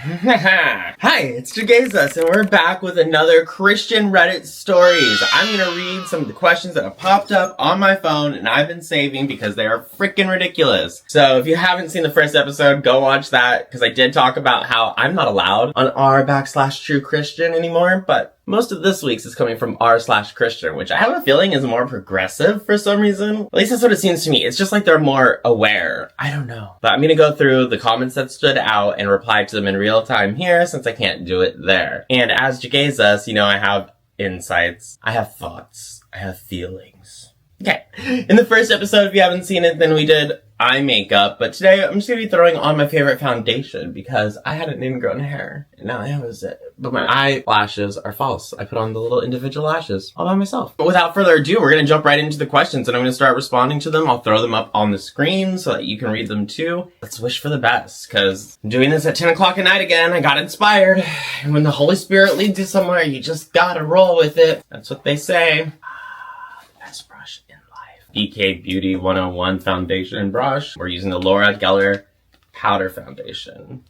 Hi, it's JeGaysus, and we're back with another Christian Reddit stories. I'm gonna read some of the questions that have popped up on my phone, and I've been saving because they are freaking ridiculous. So if you haven't seen the first episode, go watch that, because I did talk about how I'm not allowed on r/TrueChristian anymore, but most of this week's is coming from r/Christian, which I have a feeling is more progressive for some reason. At least that's what it seems to me. It's just like they're more aware. I don't know. But I'm gonna go through the comments that stood out and reply to them in real time here, since I can't do it there. And as JeGaysus, you know, I have insights, I have thoughts, I have feelings. Okay. In the first episode, if you haven't seen it, then we did eye makeup, but today I'm just gonna be throwing on my favorite foundation because I hadn't ingrown hair, and now I have a zit. But my eyelashes are false. I put on the little individual lashes all by myself. But without further ado, we're gonna jump right into the questions, and I'm gonna start responding to them. I'll throw them up on the screen so that you can read them too. Let's wish for the best, because I'm doing this at 10 o'clock at night again. I got inspired, and when the Holy Spirit leads you somewhere, you just gotta roll with it. That's what they say. Best brush in life. EK Beauty 101 foundation brush. We're using the Laura Geller powder foundation.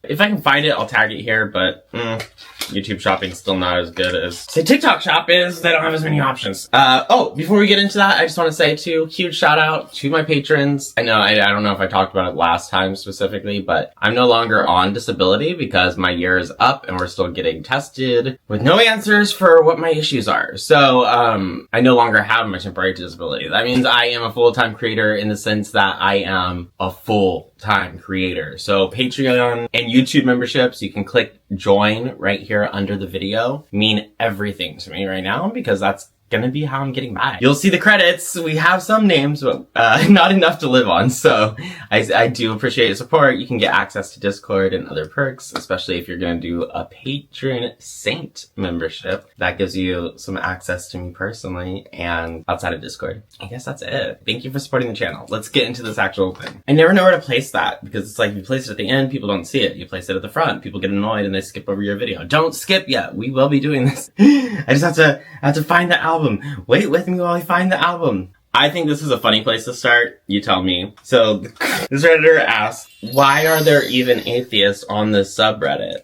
If I can find it, I'll tag it here, but YouTube shopping's still not as good as say TikTok shop is. They don't have as many options. Oh, before we get into that, I just want to say too, huge shout out to my patrons. I know, I don't know if I talked about it last time specifically, but I'm no longer on disability because my year is up and we're still getting tested with no answers for what my issues are. So, I no longer have my temporary disability. That means I am a full-time creator in the sense that I am a full-time creator. So Patreon and YouTube memberships, you can click join right here under the video, mean everything to me right now because that's gonna be how I'm getting by. You'll see the credits. We have some names, but not enough to live on. So I do appreciate your support. You can get access to Discord and other perks, especially if you're gonna do a Patron Saint membership. That gives you some access to me personally and outside of Discord. I guess that's it. Thank you for supporting the channel. Let's get into this actual thing. I never know where to place that because it's like you place it at the end, people don't see it. You place it at the front, people get annoyed and they skip over your video. Don't skip yet. We will be doing this. I just have to find the album. Wait with me while I find the album. I think this is a funny place to start. You tell me. So this Redditor asks, why are there even atheists on this subreddit?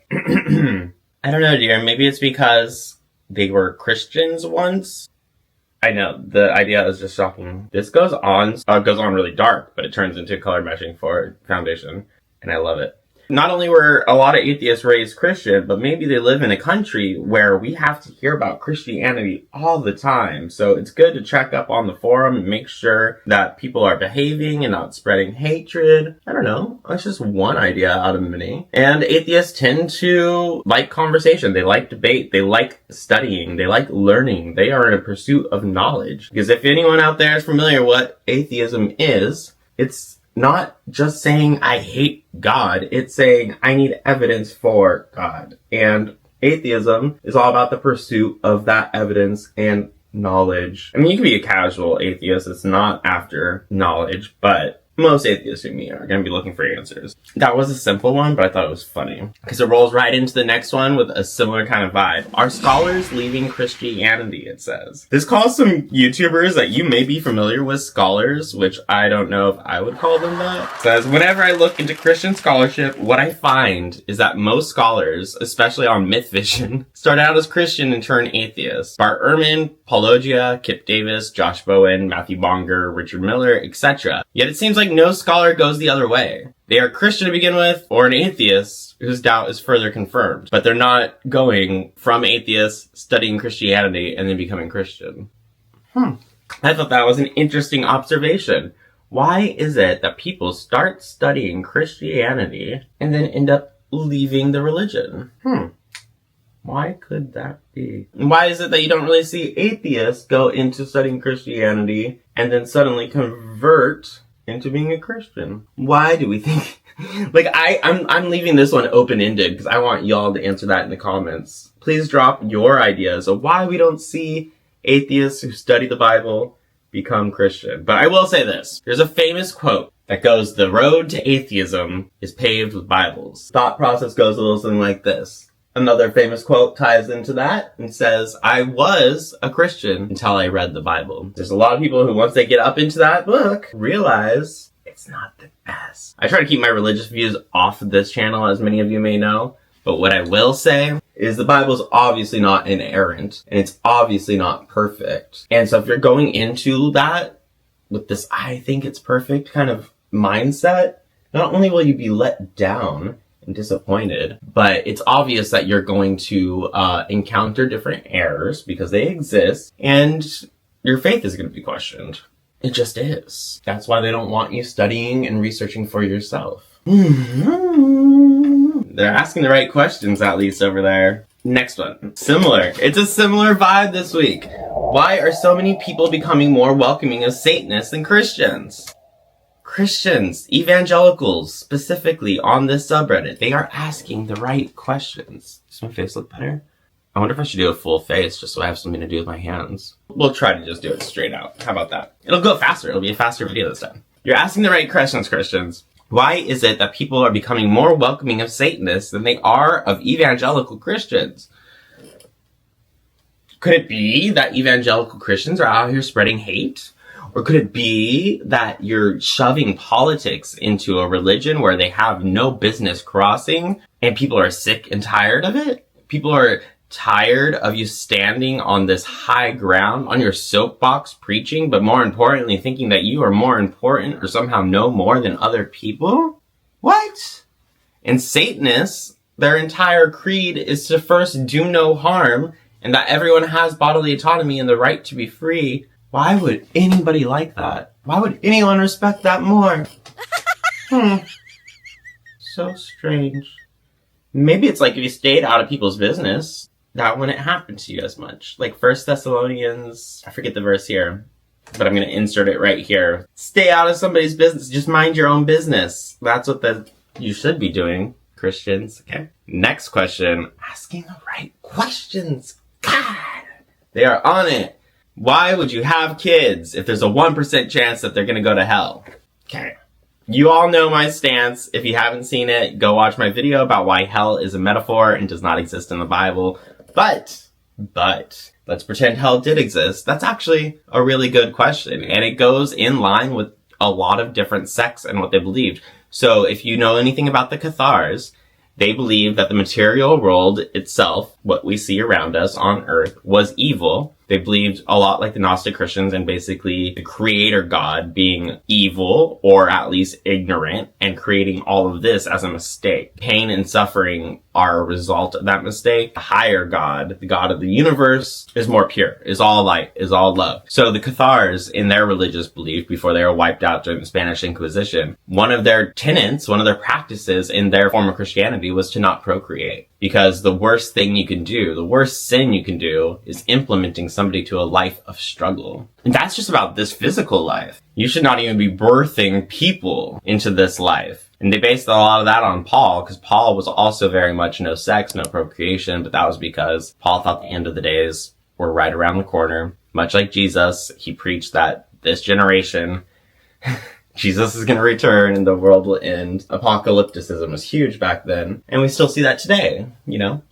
I don't know, dear. Maybe it's because they were Christians once. I know, the idea is just shocking. This goes on really dark, but it turns into color meshing for foundation, and I love it. Not only were a lot of atheists raised Christian, but maybe they live in a country where we have to hear about Christianity all the time. So it's good to check up on the forum and make sure that people are behaving and not spreading hatred. I don't know. That's just one idea out of many. And atheists tend to like conversation. They like debate. They like studying. They like learning. They are in a pursuit of knowledge. Because if anyone out there is familiar what atheism is, it's not just saying I hate God, it's saying I need evidence for God. And atheism is all about the pursuit of that evidence and knowledge. I mean, you can be a casual atheist, it's not after knowledge, but most atheists in me are going to be looking for answers. That was a simple one, but I thought it was funny. Because it rolls right into the next one with a similar kind of vibe. Are scholars leaving Christianity, it says. This calls some YouTubers that you may be familiar with scholars, which I don't know if I would call them that. It says, whenever I look into Christian scholarship, what I find is that most scholars, especially on MythVision, start out as Christian and turn atheist. Bart Ehrman, Paulogia, Kip Davis, Josh Bowen, Matthew Bonger, Richard Miller, etc. Yet it seems like no scholar goes the other way. They are Christian to begin with, or an atheist whose doubt is further confirmed. But they're not going from atheist, studying Christianity, and then becoming Christian. I thought that was an interesting observation. Why is it that people start studying Christianity and then end up leaving the religion? Why could that be? Why is it that you don't really see atheists go into studying Christianity and then suddenly convert into being a Christian? Why do we think like I'm leaving this one open-ended because I want y'all to answer that in the comments. Please drop your ideas of why we don't see atheists who study the Bible become Christian. But I will say this. There's a famous quote that goes, the road to atheism is paved with Bibles. Thought process goes a little something like this. Another famous quote ties into that and says, I was a Christian until I read the Bible. There's a lot of people who, once they get up into that book, realize it's not the best. I try to keep my religious views off of this channel, as many of you may know. But what I will say is the Bible's obviously not inerrant, and it's obviously not perfect. And so if you're going into that with this I think it's perfect kind of mindset, not only will you be let down and disappointed, but it's obvious that you're going to encounter different errors because they exist, and your faith is going to be questioned. It just is. That's why they don't want you studying and researching for yourself. They're asking the right questions, at least over there. Next one. Similar. It's a similar vibe this week. Why are so many people becoming more welcoming of Satanists than Christians? Christians, evangelicals, specifically on this subreddit, they are asking the right questions. Does my face look better? I wonder if I should do a full face just so I have something to do with my hands. We'll try to just do it straight out. How about that? It'll go faster. It'll be a faster video this time. You're asking the right questions, Christians. Why is it that people are becoming more welcoming of Satanists than they are of evangelical Christians? Could it be that evangelical Christians are out here spreading hate? Or could it be that you're shoving politics into a religion where they have no business crossing and people are sick and tired of it? People are tired of you standing on this high ground, on your soapbox preaching, but more importantly, thinking that you are more important or somehow know more than other people? What? And Satanists, their entire creed is to first do no harm and that everyone has bodily autonomy and the right to be free. Why would anybody like that? Why would anyone respect that more? So strange. Maybe it's like if you stayed out of people's business, that wouldn't happen to you as much. Like 1 Thessalonians, I forget the verse here, but I'm going to insert it right here. Stay out of somebody's business. Just mind your own business. That's what you should be doing, Christians. Okay. Next question. Asking the right questions. God, they are on it. Why would you have kids if there's a 1% chance that they're going to go to hell? Okay. You all know my stance. If you haven't seen it, go watch my video about why hell is a metaphor and does not exist in the Bible. But, let's pretend hell did exist. That's actually a really good question. And it goes in line with a lot of different sects and what they believed. So if you know anything about the Cathars, they believed that the material world itself, what we see around us on Earth, was evil. They believed a lot like the Gnostic Christians and basically the creator God being evil or at least ignorant and creating all of this as a mistake. Pain and suffering are a result of that mistake. The higher God, the God of the universe, is more pure, is all light, is all love. So the Cathars, in their religious belief before they were wiped out during the Spanish Inquisition, one of their tenets, one of their practices in their form of Christianity was to not procreate. Because the worst thing you can do, the worst sin you can do, is implementing somebody to a life of struggle. And that's just about this physical life. You should not even be birthing people into this life. And they based a lot of that on Paul, because Paul was also very much no sex, no procreation, but that was because Paul thought the end of the days were right around the corner. Much like Jesus, he preached that this generation Jesus is going to return and the world will end. Apocalypticism was huge back then. And we still see that today, you know?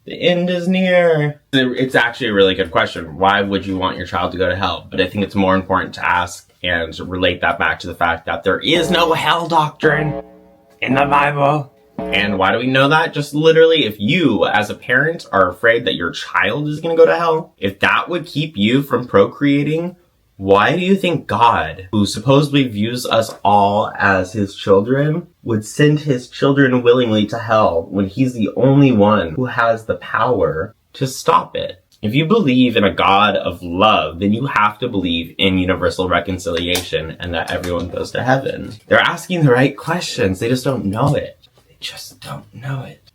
The end is near. It's actually a really good question. Why would you want your child to go to hell? But I think it's more important to ask and relate that back to the fact that there is no hell doctrine in the Bible. And why do we know that? Just literally, if you, as a parent, are afraid that your child is going to go to hell, if that would keep you from procreating, why do you think God, who supposedly views us all as his children, would send his children willingly to hell when he's the only one who has the power to stop it? If you believe in a God of love, then you have to believe in universal reconciliation and that everyone goes to heaven. They're asking the right questions. They just don't know it. They just don't know it.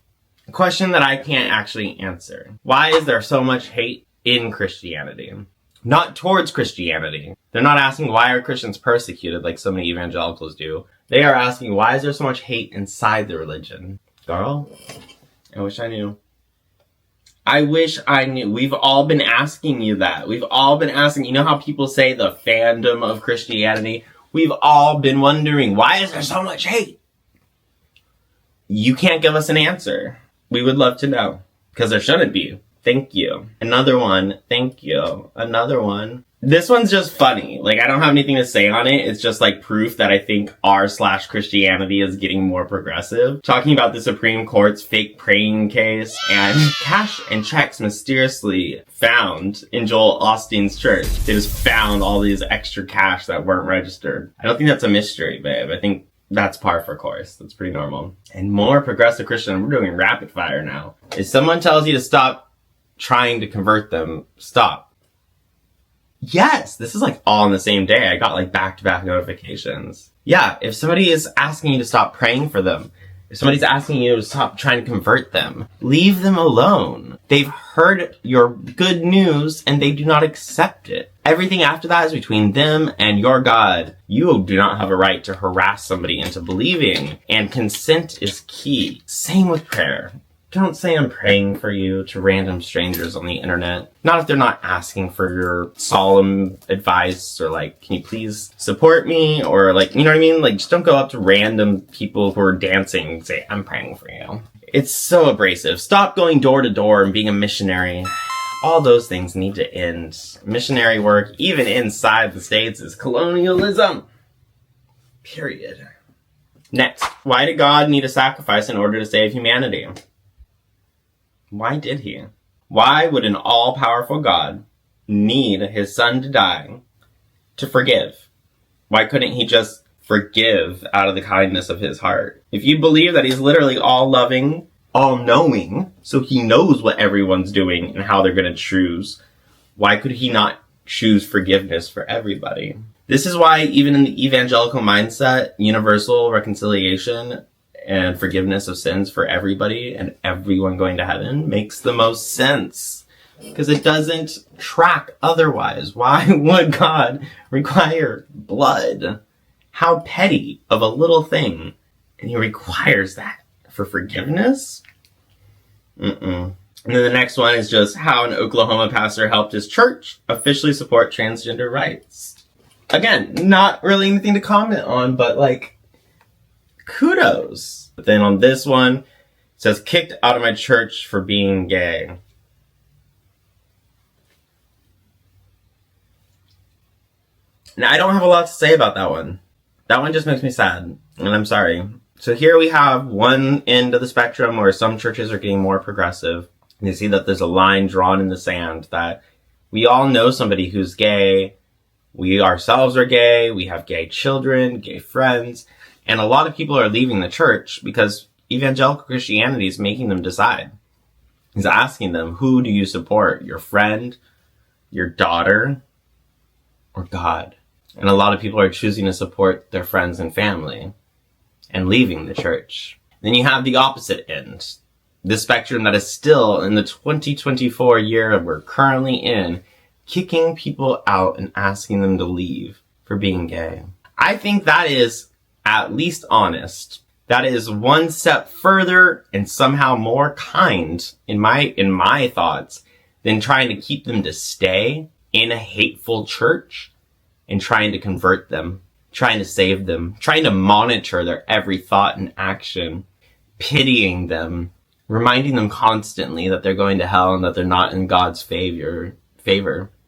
A question that I can't actually answer. Why is there so much hate in Christianity? Not towards Christianity. They're not asking why are Christians persecuted like so many evangelicals do. They are asking why is there so much hate inside the religion? Girl, I wish I knew. I wish I knew. We've all been asking you that. We've all been asking. You know how people say the fandom of Christianity? We've all been wondering, why is there so much hate? You can't give us an answer. We would love to know. Because there shouldn't be. Thank you. Another one. Thank you. Another one. This one's just funny. Like, I don't have anything to say on it. It's just like proof that I think r/Christianity is getting more progressive. Talking about the Supreme Court's fake praying case and cash and checks mysteriously found in Joel Osteen's church. They just found all these extra cash that weren't registered. I don't think that's a mystery, babe. I think that's par for course. That's pretty normal. And more progressive Christian, we're doing rapid fire now. If someone tells you to stop trying to convert them, stop. Yes, this is like all on the same day. I got like back-to-back notifications. Yeah, if somebody is asking you to stop praying for them, if somebody's asking you to stop trying to convert them, leave them alone. They've heard your good news and they do not accept it. Everything after that is between them and your God. You do not have a right to harass somebody into believing, and consent is key. Same with prayer. Don't say I'm praying for you to random strangers on the internet. Not if they're not asking for your solemn advice or like, can you please support me? Or like, you know what I mean? Like, just don't go up to random people who are dancing and say, I'm praying for you. It's so abrasive. Stop going door to door and being a missionary. All those things need to end. Missionary work, even inside the States, is colonialism. Period. Next, why did God need a sacrifice in order to save humanity? Why did he? Why would an all-powerful God need his son to die to forgive? Why couldn't he just forgive out of the kindness of his heart? If you believe that he's literally all-loving, all-knowing, so he knows what everyone's doing and how they're going to choose, why could he not choose forgiveness for everybody? This is why even in the evangelical mindset, universal reconciliation and forgiveness of sins for everybody and everyone going to heaven makes the most sense. Because it doesn't track otherwise. Why would God require blood? How petty of a little thing. And he requires that for forgiveness? And then the next one is just how an Oklahoma pastor helped his church officially support transgender rights. Again, not really anything to comment on, but like, kudos. But then on this one, it says, kicked out of my church for being gay. Now, I don't have a lot to say about that one. That one just makes me sad, and I'm sorry. So here we have one end of the spectrum where some churches are getting more progressive. And you see that there's a line drawn in the sand that we all know somebody who's gay. We ourselves are gay. We have gay children, gay friends. And a lot of people are leaving the church because evangelical Christianity is making them decide. He's asking them, who do you support? Your friend, your daughter, or God? And a lot of people are choosing to support their friends and family and leaving the church. Then you have the opposite end. The spectrum that is still in the 2024 year we're currently in, kicking people out and asking them to leave for being gay. I think that is at least honest. That is one step further and somehow more kind in my thoughts than trying to keep them to stay in a hateful church and trying to convert them, trying to save them, trying to monitor their every thought and action, pitying them, reminding them constantly that they're going to hell and that they're not in God's favor.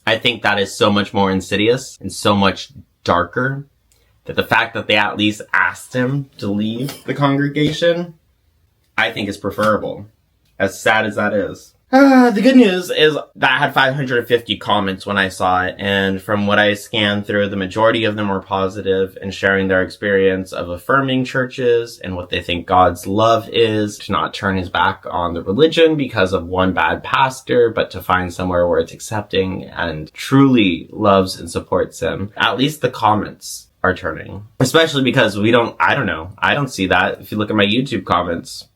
I think that is so much more insidious and so much darker that the fact that they at least asked him to leave the congregation, I think is preferable. As sad as that is. The good news is that I had 550 comments when I saw it, and from what I scanned through, the majority of them were positive and sharing their experience of affirming churches and what they think God's love is, to not turn his back on the religion because of one bad pastor, but to find somewhere where it's accepting and truly loves and supports him. At least the comments are turning. Especially because I don't see that. If you look at my YouTube comments,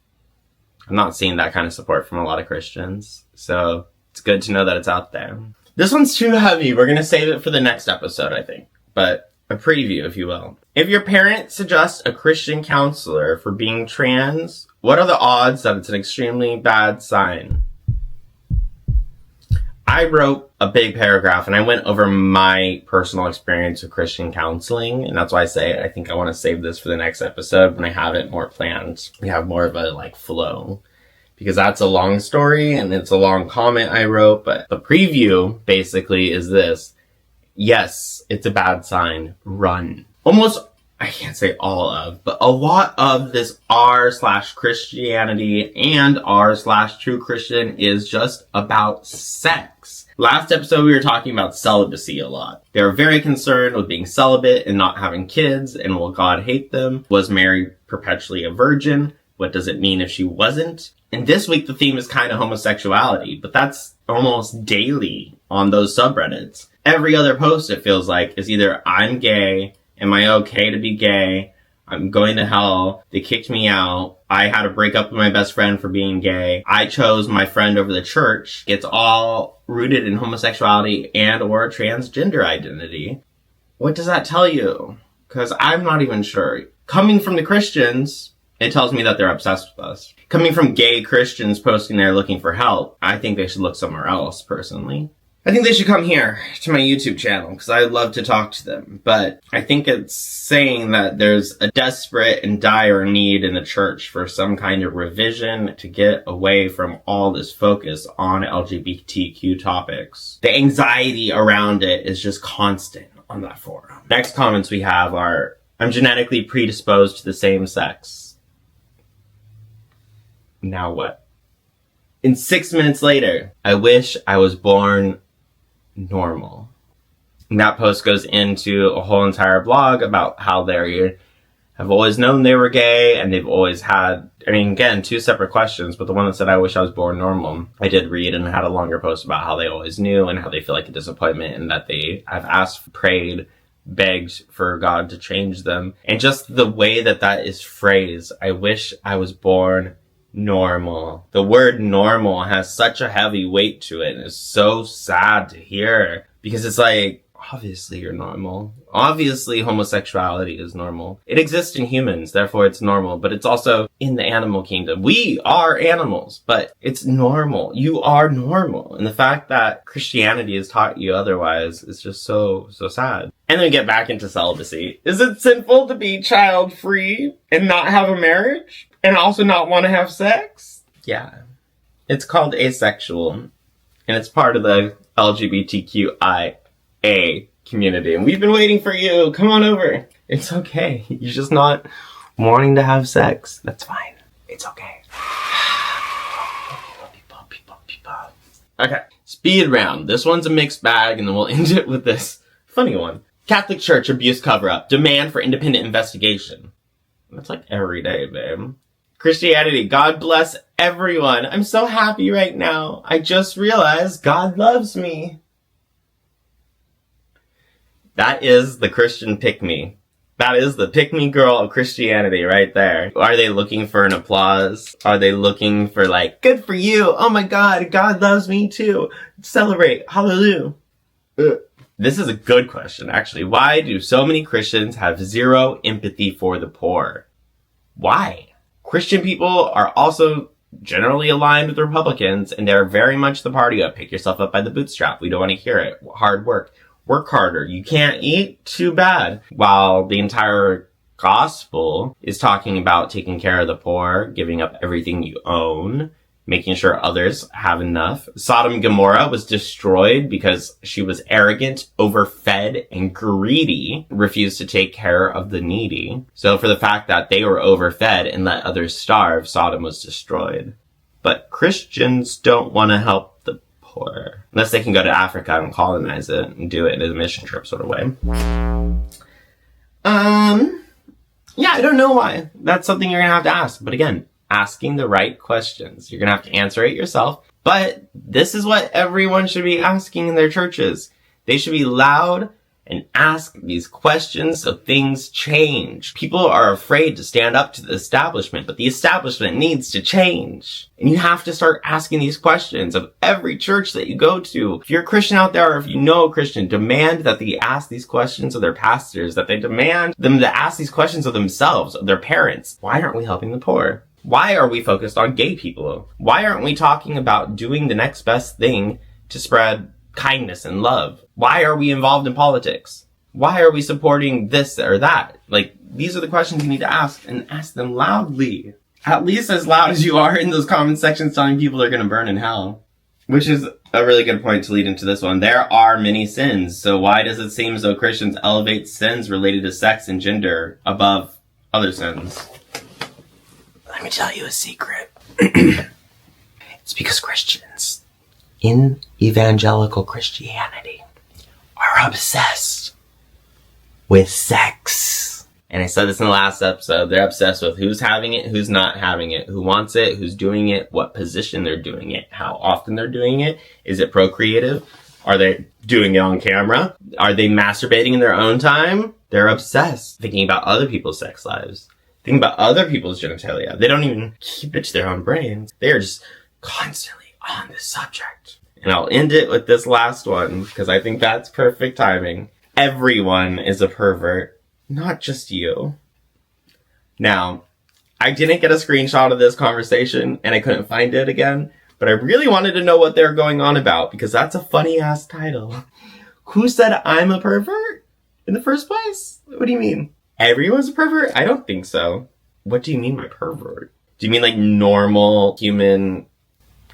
I'm not seeing that kind of support from a lot of Christians. So it's good to know that it's out there. This one's too heavy. We're going to save it for the next episode, I think. But a preview, if you will. If your parent suggests a Christian counselor for being trans, what are the odds that it's an extremely bad sign? I wrote a big paragraph and I went over my personal experience with Christian counseling. And that's why I say I think I want to save this for the next episode when I have it more planned. We have more of a flow, because that's a long story and it's a long comment I wrote. But the preview basically is this. Yes, it's a bad sign. Run. Almost, I can't say all of, but a lot of this r/Christianity and r/True Christian is just about sex. Last episode, we were talking about celibacy a lot. They were very concerned with being celibate and not having kids, and will God hate them? Was Mary perpetually a virgin? What does it mean if she wasn't? And this week, the theme is kind of homosexuality, but that's almost daily on those subreddits. Every other post, it feels like, is either I'm gay, am I okay to be gay, I'm going to hell, they kicked me out, I had to break up with my best friend for being gay, I chose my friend over the church. It's all rooted in homosexuality and or transgender identity. What does that tell you? Because I'm not even sure. Coming from the Christians, it tells me that they're obsessed with us. Coming from gay Christians posting there looking for help, I think they should look somewhere else, personally. I think they should come here to my YouTube channel because I'd love to talk to them. But I think it's saying that there's a desperate and dire need in the church for some kind of revision to get away from all this focus on LGBTQ topics. The anxiety around it is just constant on that forum. Next comments we have are, I'm genetically predisposed to the same sex. Now what? And 6 minutes later, I wish I was born normal. And that post goes into a whole entire blog about how they have always known they were gay, and they've always had, I mean, again, 2 separate questions, but the one that said, I wish I was born normal, I did read and had a longer post about how they always knew and how they feel like a disappointment and that they have asked, prayed, begged for God to change them. And just the way that that is phrased, I wish I was born normal. The word normal has such a heavy weight to it, and it's so sad to hear because it's like, obviously you're normal. Obviously homosexuality is normal. It exists in humans, therefore it's normal, but it's also in the animal kingdom. We are animals, but it's normal. You are normal. And the fact that Christianity has taught you otherwise is just so sad. And then we get back into celibacy. Is it sinful to be child-free and not have a marriage? And also not want to have sex? Yeah. It's called asexual. And it's part of the LGBTQIA community. And we've been waiting for you. Come on over. It's okay. You're just not wanting to have sex. That's fine. It's okay. Okay. Speed round. This one's a mixed bag, and then we'll end it with this funny one. Catholic Church abuse cover-up. Demand for independent investigation. That's like every day, babe. Christianity, God bless everyone. I'm so happy right now. I just realized God loves me. That is the Christian pick-me. That is the pick-me girl of Christianity right there. Are they looking for an applause? Are they looking for like, good for you. Oh my God, God loves me too. Celebrate. Hallelujah. This is a good question, actually. Why do so many Christians have zero empathy for the poor? Why? Christian people are also generally aligned with Republicans, and they're very much the party of pick yourself up by the bootstrap. We don't want to hear it. Hard work. Work harder. You can't eat? Too bad. While the entire gospel is talking about taking care of the poor, giving up everything you own, making sure others have enough. Sodom and Gomorrah was destroyed because she was arrogant, overfed, and greedy, refused to take care of the needy. So for the fact that they were overfed and let others starve, Sodom was destroyed. But Christians don't want to help the poor. Unless they can go to Africa and colonize it and do it in a mission trip sort of way. Yeah, I don't know why. That's something you're gonna have to ask. But again, asking the right questions. You're gonna have to answer it yourself. But this is what everyone should be asking in their churches. They should be loud and ask these questions so things change. People are afraid to stand up to the establishment, but the establishment needs to change. And you have to start asking these questions of every church that you go to. If you're a Christian out there, or if you know a Christian, demand that they ask these questions of their pastors, that they demand them to ask these questions of themselves, of their parents. Why aren't we helping the poor? Why are we focused on gay people? Why aren't we talking about doing the next best thing to spread kindness and love? Why are we involved in politics? Why are we supporting this or that? Like, these are the questions you need to ask, and ask them loudly. At least as loud as you are in those comment sections telling people they're gonna burn in hell. Which is a really good point to lead into this one. There are many sins, so why does it seem as though Christians elevate sins related to sex and gender above other sins? Let me tell you a secret. It's because Christians in evangelical Christianity are obsessed with sex. And I said this in the last episode, they're obsessed with who's having it, who's not having it, who wants it, who's doing it, what position they're doing it, how often they're doing it. Is it procreative? Are they doing it on camera? Are they masturbating in their own time? They're obsessed, thinking about other people's sex lives, thinking about other people's genitalia. They don't even keep it to their own brains. They are just constantly on this subject. And I'll end it with this last one, because I think that's perfect timing. Everyone is a pervert, not just you. Now, I didn't get a screenshot of this conversation, and I couldn't find it again, but I really wanted to know what they were going on about, because that's a funny-ass title. Who said I'm a pervert in the first place? What do you mean? Everyone's a pervert? I don't think so. What do you mean by pervert? Do you mean like normal human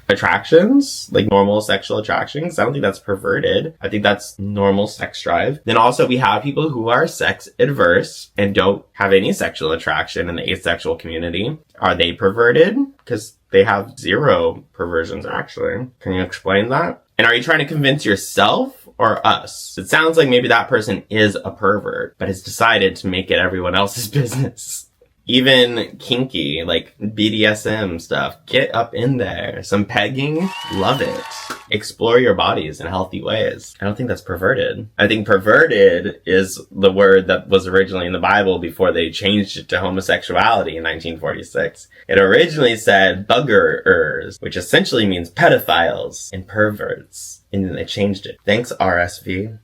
attractions? Like normal sexual attractions? I don't think that's perverted. I think that's normal sex drive. Then also we have people who are sex adverse and don't have any sexual attraction in the asexual community. Are they perverted? Because they have zero perversions actually. Can you explain that? And are you trying to convince yourself or us? It sounds like maybe that person is a pervert, but has decided to make it everyone else's business. Even kinky, like BDSM stuff, get up in there. Some pegging, love it. Explore your bodies in healthy ways. I don't think that's perverted. I think perverted is the word that was originally in the Bible before they changed it to homosexuality in 1946. It originally said buggerers, which essentially means pedophiles and perverts. And then they changed it. Thanks, RSV.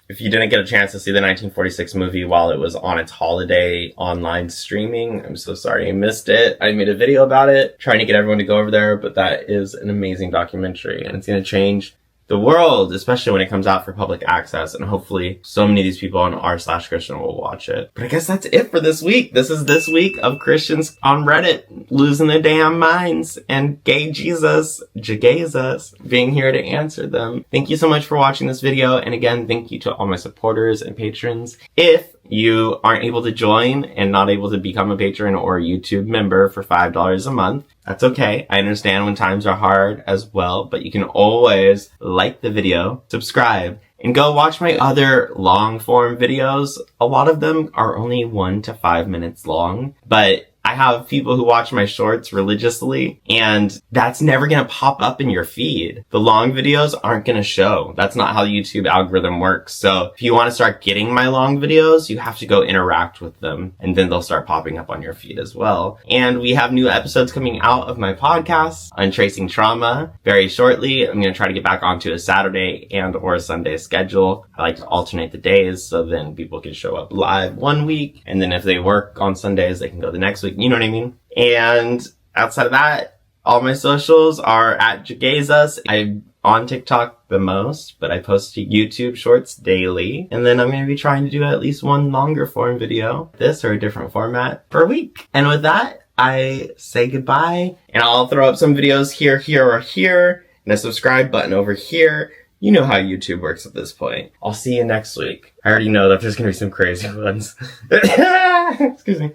If you didn't get a chance to see the 1946 movie while it was on its holiday online streaming, I'm so sorry you missed it. I made a video about it, trying to get everyone to go over there, but that is an amazing documentary, and it's going to change the world, especially when it comes out for public access, and hopefully so many of these people on r/Christian will watch it. But I guess that's it for this week. This is this week of Christians on Reddit losing their damn minds and gay Jesus, JeGaysus, being here to answer them. Thank you so much for watching this video, and again, thank you to all my supporters and patrons. If you aren't able to join and not able to become a patron or a YouTube member for $5 a month, that's okay. I understand when times are hard as well, but you can always like the video, subscribe, and go watch my other long form videos. A lot of them are only 1 to 5 minutes long, but I have people who watch my shorts religiously, and that's never going to pop up in your feed. The long videos aren't going to show. That's not how the YouTube algorithm works. So if you want to start getting my long videos, you have to go interact with them, and then they'll start popping up on your feed as well. And we have new episodes coming out of my podcast, Untracing Trauma, very shortly. I'm going to try to get back onto a Saturday and or a Sunday schedule. I like to alternate the days so then people can show up live one week, and then if they work on Sundays, they can go the next week. You know what I mean? And outside of that, all my socials are at JeGaysus. I'm on TikTok the most, but I post to YouTube shorts daily. And then I'm going to be trying to do at least one longer form video, this or a different format, per week. And with that, I say goodbye, and I'll throw up some videos here, here, or here, and a subscribe button over here. You know how YouTube works at this point. I'll see you next week. I already know that there's going to be some crazy ones. Excuse me.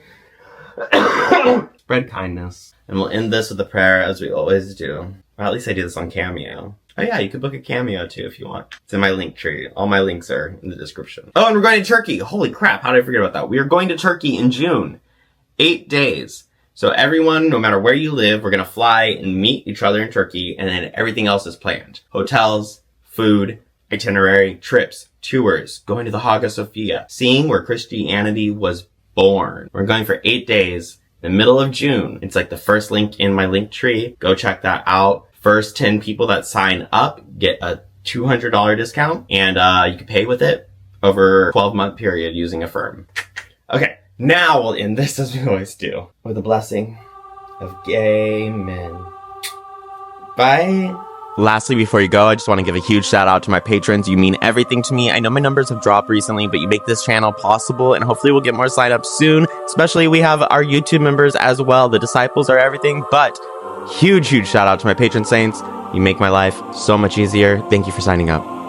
Spread kindness. And we'll end this with a prayer as we always do. Or at least I do this on Cameo. Oh yeah, you could book a Cameo too if you want. It's in my link tree. All my links are in the description. Oh, and we're going to Turkey. Holy crap, how did I forget about that? We are going to Turkey in June. 8 days. So everyone, no matter where you live, we're going to fly and meet each other in Turkey, and then everything else is planned. Hotels, food, itinerary, trips, tours, going to the Hagia Sophia, seeing where Christianity was born. We're going for 8 days, in the middle of June. It's like the first link in my link tree. Go check that out. First 10 people that sign up get a $200 discount, and you can pay with it over a 12-month period using Affirm. Okay, now we'll end this as we always do, with a blessing of gay men. Bye. Lastly, before you go, I just want to give a huge shout out to my patrons. You mean everything to me. I know my numbers have dropped recently, but you make this channel possible, and hopefully we'll get more sign-ups soon. Especially we have our YouTube members as well. The disciples are everything, but huge shout out to my patron saints. You make my life so much easier. Thank you for signing up.